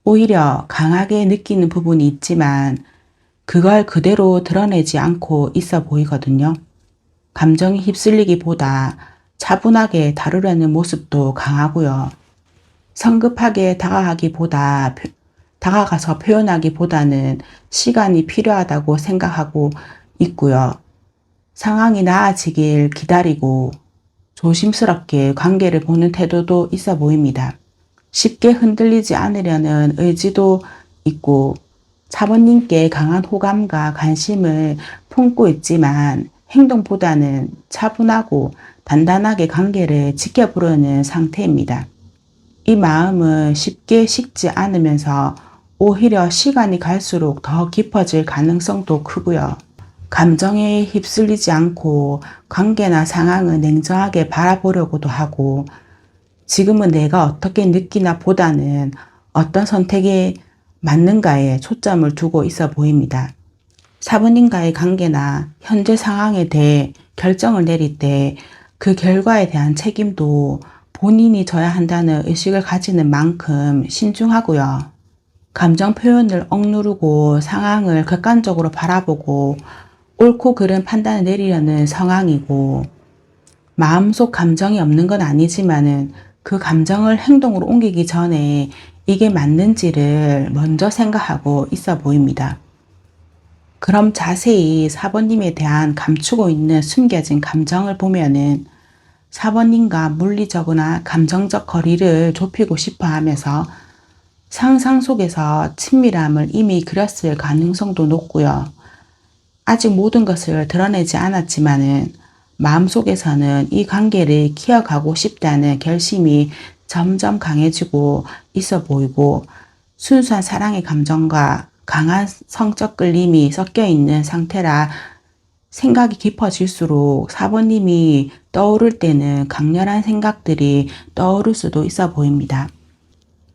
오히려 강하게 느끼는 부분이 있지만 그걸 그대로 드러내지 않고 있어 보이거든요. 감정이 휩쓸리기보다 차분하게 다루려는 모습도 강하고요. 성급하게 다가가서 표현하기보다는 시간이 필요하다고 생각하고 있고요. 상황이 나아지길 기다리고 조심스럽게 관계를 보는 태도도 있어 보입니다. 쉽게 흔들리지 않으려는 의지도 있고 4번님께 강한 호감과 관심을 품고 있지만 행동보다는 차분하고 단단하게 관계를 지켜보려는 상태입니다. 이 마음은 쉽게 식지 않으면서 오히려 시간이 갈수록 더 깊어질 가능성도 크고요. 감정에 휩쓸리지 않고 관계나 상황을 냉정하게 바라보려고도 하고 지금은 내가 어떻게 느끼나 보다는 어떤 선택이 맞는가에 초점을 두고 있어 보입니다. 사부님과의 관계나 현재 상황에 대해 결정을 내릴 때 그 결과에 대한 책임도 본인이 져야 한다는 의식을 가지는 만큼 신중하고요. 감정 표현을 억누르고 상황을 객관적으로 바라보고 옳고 그른 판단을 내리려는 상황이고 마음속 감정이 없는 건 아니지만은 그 감정을 행동으로 옮기기 전에 이게 맞는지를 먼저 생각하고 있어 보입니다. 그럼 자세히 사번님에 대한 감추고 있는 숨겨진 감정을 보면은 사번님과 물리적이나 감정적 거리를 좁히고 싶어 하면서 상상 속에서 친밀함을 이미 그렸을 가능성도 높고요. 아직 모든 것을 드러내지 않았지만은 마음속에서는 이 관계를 키워가고 싶다는 결심이 점점 강해지고 있어 보이고 순수한 사랑의 감정과 강한 성적 끌림이 섞여 있는 상태라 생각이 깊어질수록 사부님이 떠오를 때는 강렬한 생각들이 떠오를 수도 있어 보입니다.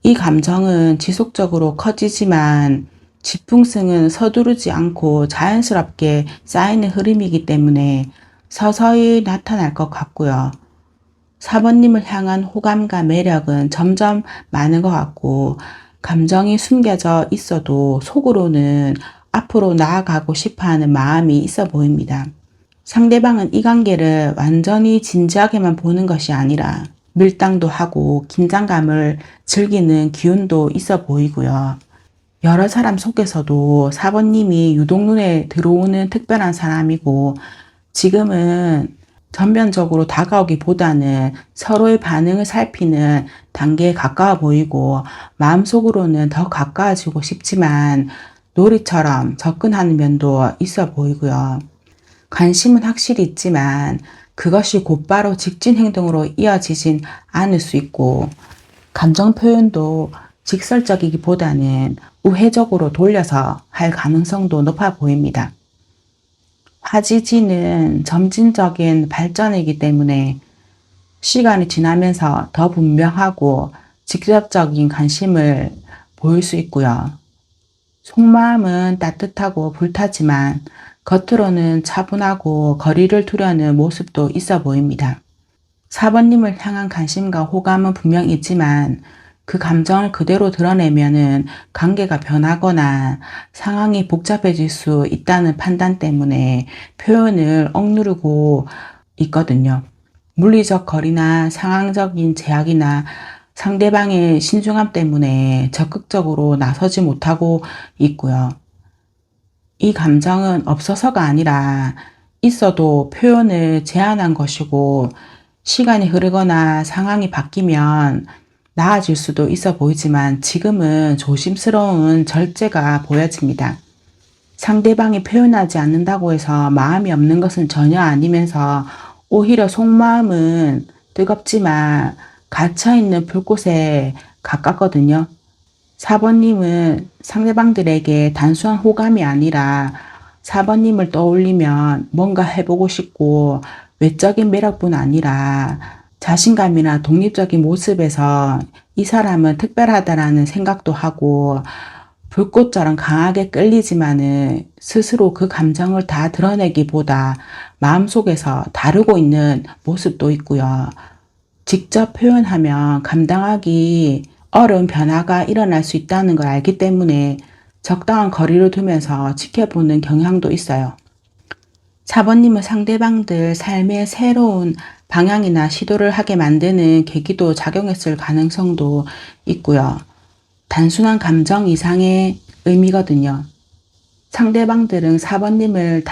이 감정은 지속적으로 커지지만 지풍승은 서두르지 않고 자연스럽게 쌓이는 흐름이기 때문에 서서히 나타날 것 같고요. 사번님을 향한 호감과 매력은 점점 많은 것 같고 감정이 숨겨져 있어도 속으로는 앞으로 나아가고 싶어하는 마음이 있어 보입니다. 상대방은 이 관계를 완전히 진지하게만 보는 것이 아니라 밀당도 하고 긴장감을 즐기는 기운도 있어 보이고요. 여러 사람 속에서도 사번님이 유독 눈에 들어오는 특별한 사람이고 지금은 전면적으로 다가오기보다는 서로의 반응을 살피는 단계에 가까워 보이고 마음속으로는 더 가까워지고 싶지만 놀이처럼 접근하는 면도 있어 보이고요. 관심은 확실히 있지만 그것이 곧바로 직진 행동으로 이어지진 않을 수 있고 감정 표현도 직설적이기보다는 우회적으로 돌려서 할 가능성도 높아 보입니다. 화지지는 점진적인 발전이기 때문에 시간이 지나면서 더 분명하고 직접적인 관심을 보일 수 있고요. 속마음은 따뜻하고 불타지만 겉으로는 차분하고 거리를 두려는 모습도 있어 보입니다. 사번님을 향한 관심과 호감은 분명 있지만 그 감정을 그대로 드러내면은 관계가 변하거나 상황이 복잡해질 수 있다는 판단 때문에 표현을 억누르고 있거든요. 물리적 거리나 상황적인 제약이나 상대방의 신중함 때문에 적극적으로 나서지 못하고 있고요. 이 감정은 없어서가 아니라 있어도 표현을 제한한 것이고 시간이 흐르거나 상황이 바뀌면 나아질 수도 있어 보이지만 지금은 조심스러운 절제가 보여집니다. 상대방이 표현하지 않는다고 해서 마음이 없는 것은 전혀 아니면서 오히려 속마음은 뜨겁지만 갇혀있는 불꽃에 가깝거든요. 사번님은 상대방들에게 단순한 호감이 아니라 사번님을 떠올리면 뭔가 해보고 싶고 외적인 매력뿐 아니라 자신감이나 독립적인 모습에서 이 사람은 특별하다라는 생각도 하고 불꽃처럼 강하게 끌리지만은 스스로 그 감정을 다 드러내기보다 마음속에서 다루고 있는 모습도 있고요. 직접 표현하면 감당하기 어려운 변화가 일어날 수 있다는 걸 알기 때문에 적당한 거리를 두면서 지켜보는 경향도 있어요. 4번님은 상대방들 삶의 새로운 방향이나 시도를 하게 만드는 계기도 작용했을 가능성도 있고요. 단순한 감정 이상의 의미거든요. 상대방들은 4번님을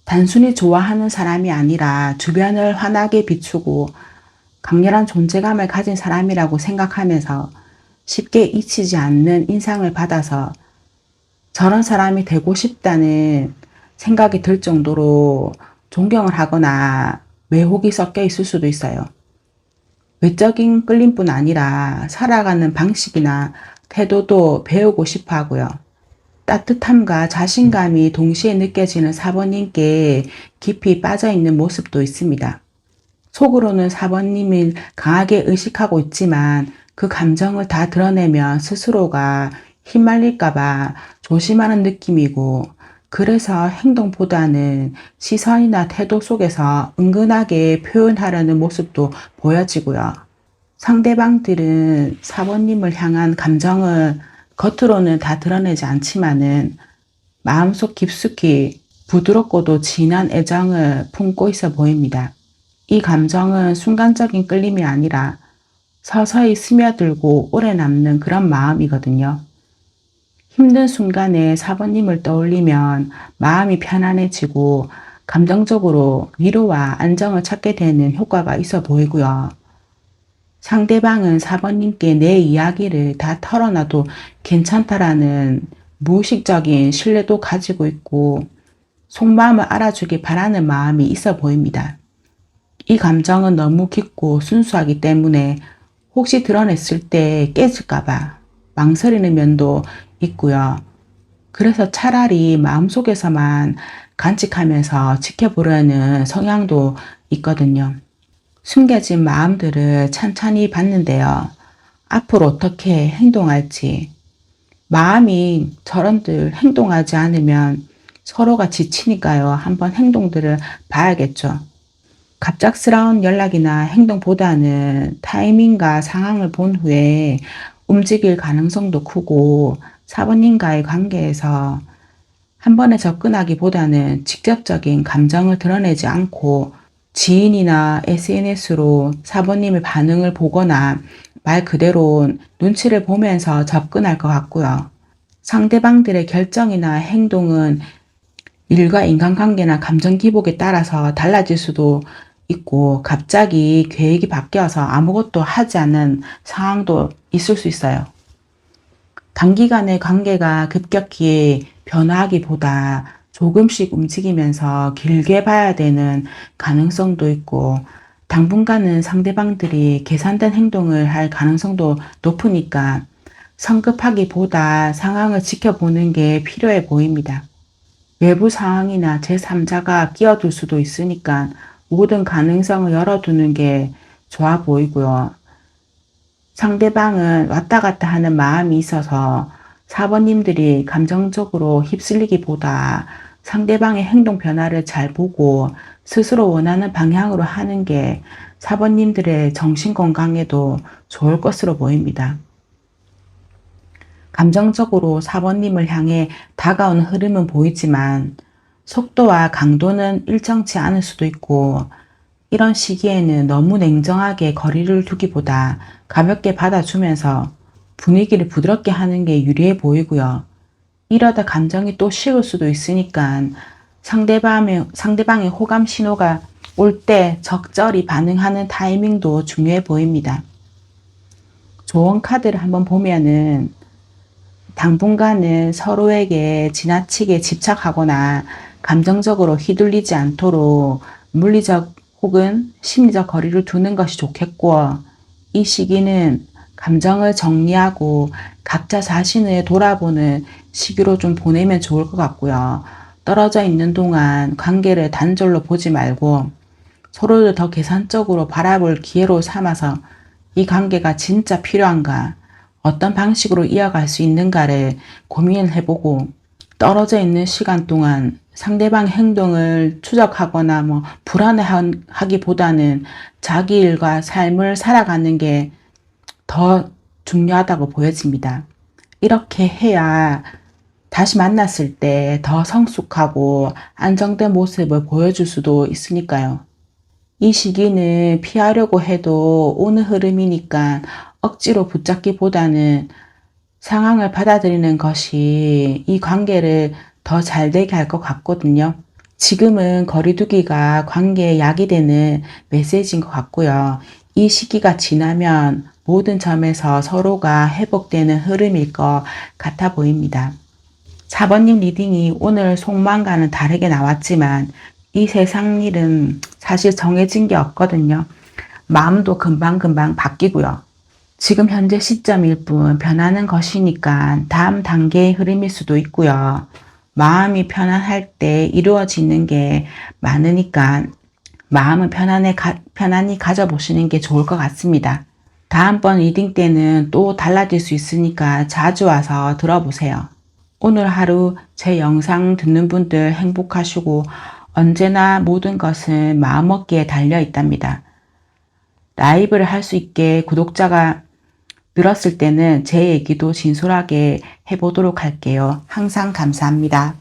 단순히 좋아하는 사람이 아니라 주변을 환하게 비추고 강렬한 존재감을 가진 사람이라고 생각하면서 쉽게 잊히지 않는 인상을 받아서 저런 사람이 되고 싶다는 생각이 들 정도로 존경을 하거나 외혹이 섞여 있을 수도 있어요. 외적인 끌림뿐 아니라 살아가는 방식이나 태도도 배우고 싶어 하고요. 따뜻함과 자신감이 동시에 느껴지는 사번님께 깊이 빠져있는 모습도 있습니다. 속으로는 사번님을 강하게 의식하고 있지만 그 감정을 다 드러내면 스스로가 휘말릴까봐 조심하는 느낌이고, 그래서 행동보다는 시선이나 태도 속에서 은근하게 표현하려는 모습도 보여지고요. 상대방들은 사번님을 향한 감정을 겉으로는 다 드러내지 않지만은 마음속 깊숙이 부드럽고도 진한 애정을 품고 있어 보입니다. 이 감정은 순간적인 끌림이 아니라 서서히 스며들고 오래 남는 그런 마음이거든요. 힘든 순간에 사번님을 떠올리면 마음이 편안해지고 감정적으로 위로와 안정을 찾게 되는 효과가 있어 보이고요. 상대방은 사번님께 내 이야기를 다 털어놔도 괜찮다라는 무의식적인 신뢰도 가지고 있고 속마음을 알아주길 바라는 마음이 있어 보입니다. 이 감정은 너무 깊고 순수하기 때문에 혹시 드러냈을 때 깨질까봐 망설이는 면도 있고요. 그래서 차라리 마음속에서만 간직하면서 지켜보려는 성향도 있거든요. 숨겨진 마음들을 찬찬히 봤는데요. 앞으로 어떻게 행동할지. 마음이 저런들 행동하지 않으면 서로가 지치니까요. 한번 행동들을 봐야겠죠. 갑작스러운 연락이나 행동보다는 타이밍과 상황을 본 후에 움직일 가능성도 크고, 사부님과의 관계에서 한 번에 접근하기보다는 직접적인 감정을 드러내지 않고 지인이나 SNS로 사부님의 반응을 보거나 말 그대로 눈치를 보면서 접근할 것 같고요. 상대방들의 결정이나 행동은 일과 인간관계나 감정 기복에 따라서 달라질 수도 있고, 갑자기 계획이 바뀌어서 아무것도 하지 않는 상황도 있을 수 있어요. 단기간에 관계가 급격히 변화하기보다 조금씩 움직이면서 길게 봐야 되는 가능성도 있고, 당분간은 상대방들이 계산된 행동을 할 가능성도 높으니까 성급하기보다 상황을 지켜보는 게 필요해 보입니다. 외부 상황이나 제3자가 끼어들 수도 있으니까 모든 가능성을 열어두는 게 좋아 보이고요. 상대방은 왔다 갔다 하는 마음이 있어서 사번님들이 감정적으로 휩쓸리기보다 상대방의 행동 변화를 잘 보고 스스로 원하는 방향으로 하는 게 사번님들의 정신건강에도 좋을 것으로 보입니다. 감정적으로 사번님을 향해 다가오는 흐름은 보이지만 속도와 강도는 일정치 않을 수도 있고, 이런 시기에는 너무 냉정하게 거리를 두기보다 가볍게 받아주면서 분위기를 부드럽게 하는 게 유리해 보이고요. 이러다 감정이 또 식을 수도 있으니까 상대방의 호감 신호가 올 때 적절히 반응하는 타이밍도 중요해 보입니다. 조언 카드를 한번 보면은 당분간은 서로에게 지나치게 집착하거나 감정적으로 휘둘리지 않도록 물리적 혹은 심리적 거리를 두는 것이 좋겠고, 이 시기는 감정을 정리하고 각자 자신을 돌아보는 시기로 좀 보내면 좋을 것 같고요. 떨어져 있는 동안 관계를 단절로 보지 말고 서로를 더 계산적으로 바라볼 기회로 삼아서 이 관계가 진짜 필요한가, 어떤 방식으로 이어갈 수 있는가를 고민을 해보고, 떨어져 있는 시간 동안 상대방의 행동을 추적하거나 불안해하기보다는 자기 일과 삶을 살아가는 게 더 중요하다고 보여집니다. 이렇게 해야 다시 만났을 때 더 성숙하고 안정된 모습을 보여줄 수도 있으니까요. 이 시기는 피하려고 해도 오는 흐름이니까 억지로 붙잡기보다는 상황을 받아들이는 것이 이 관계를 더 잘 되게 할 것 같거든요. 지금은 거리두기가 관계에 약이 되는 메시지인 것 같고요. 이 시기가 지나면 모든 점에서 서로가 회복되는 흐름일 것 같아 보입니다. 4번님 리딩이 오늘 속마음과는 다르게 나왔지만 이 세상 일은 사실 정해진 게 없거든요. 마음도 금방금방 바뀌고요. 지금 현재 시점일 뿐 변하는 것이니까 다음 단계의 흐름일 수도 있고요. 마음이 편안할 때 이루어지는 게 많으니까 마음은 편안히 가져보시는 게 좋을 것 같습니다. 다음번 리딩 때는 또 달라질 수 있으니까 자주 와서 들어보세요. 오늘 하루 제 영상 듣는 분들 행복하시고 언제나 모든 것은 마음먹기에 달려 있답니다. 라이브를 할 수 있게 구독자가 늘었을 때는 제 얘기도 진솔하게 해보도록 할게요. 항상 감사합니다.